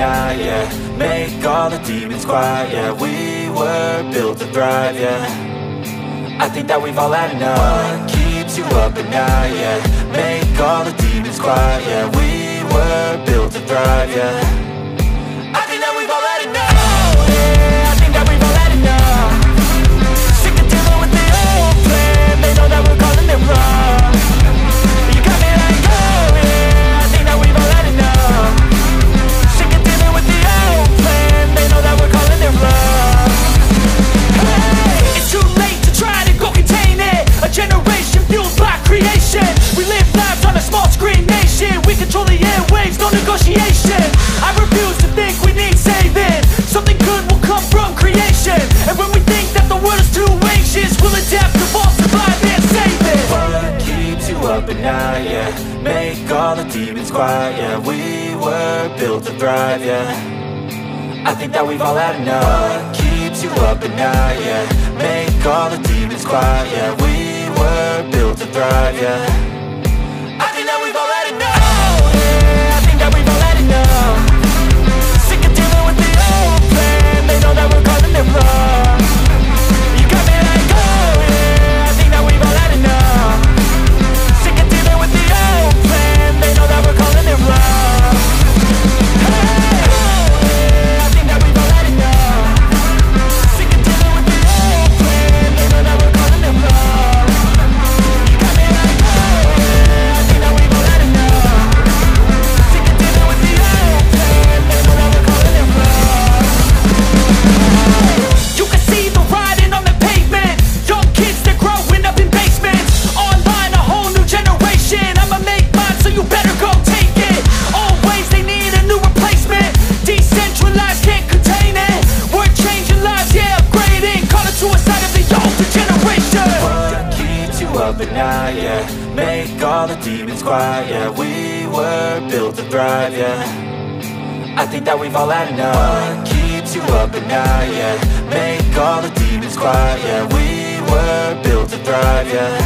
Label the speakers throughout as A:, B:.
A: night, yeah. Make all the demons quiet, yeah. We were built to thrive, yeah. I think that we've all had enough. What keeps you up at night, yeah. Make all the demons quiet, yeah. We were built to thrive, yeah. I think that we've all had enough. Oh, yeah, I think that we've all had enough. Sick of dealing with the old plan. They know that we're calling it wrong. You got me like, oh yeah, I think that we've all had enough. Sick of dealing with the old plan. They know that we're calling it wrong. Hey, it's too late to try to go contain it. A generation fueled by creation. We live lives on a small screen nation. We control the airwaves, no negotiation. I refuse to think we need saving. Something good will come from creation. And when we think that the world is too anxious, we'll adapt, evolve, survive and save it. What keeps you up at night, yeah. Make all the demons quiet, yeah. We were built to thrive, yeah. I think that we've all had enough. What keeps you up at night, yeah. Make all the demons quiet, yeah. We were built to thrive, yeah. I think that we've all had enough. Oh yeah, I think that we've all had enough. Sick of dealing with the old plan. They know that we're calling it wrong. You got me like, oh yeah, I think that we've all had enough. Sick of dealing with the old plan. They know that we're calling it wrong. Hey, oh yeah, I think that we've all had enough. Sick of dealing with the old plan. They know that we're calling it wrong. You got me like, oh yeah, I think that we've all had enough. Sick of dealing with the old plan. They know that we're calling it wrong. You can see the writing on the pavement. Young kids, they're growing up in basements. Online, a whole new generation. I'ma make mine, so you better go take it. Always they need a new replacement. Decentralized, can't contain it. We're changing lives, yeah, upgrading. Call it suicide of the older generation. What keeps you up at night, yeah. Make all the demons quiet, yeah. We were built to thrive, yeah. I think that we've all had enough. What keeps you up at night, yeah. Make all the demons quiet, yeah. We were built to thrive, yeah.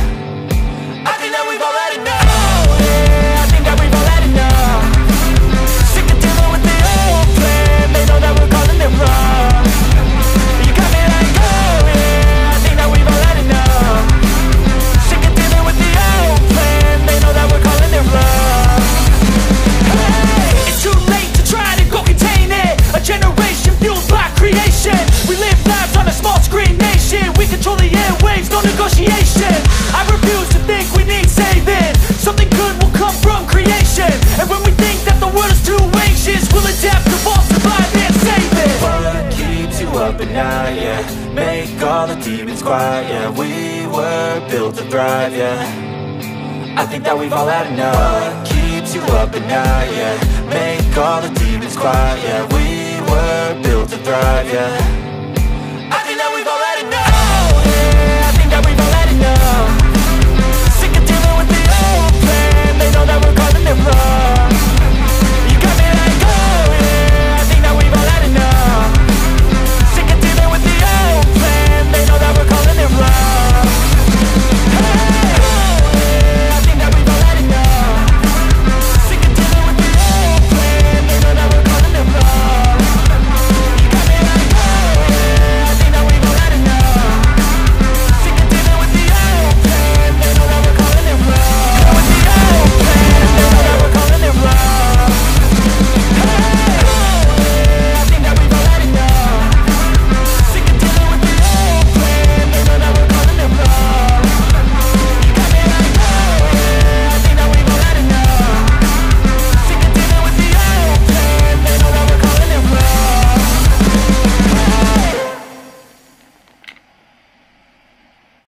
A: I think that we've all had enough. Oh yeah, I think that we've all had enough. Sick of dealing with the old plan. They know that we're calling it wrong. You got me like, oh yeah, I think that we've all had enough. Sick of dealing with the old plan. They know that we're calling it wrong. Hey, it's too late to try to go contain it. A generation fueled by creation. We live lives on a small screen nation. We control the airwaves, no negotiation. I refuse to think we need saving. Something good will come from creation. And when we think that the world is too anxious, we'll adapt, evolve, survive and save it. What keeps you up at night, yeah. Make all the demons quiet, yeah. We were built to thrive, yeah. I think that we've all had enough. What keeps you up at night, yeah. Make all the demons quiet, yeah. We were built to thrive, yeah.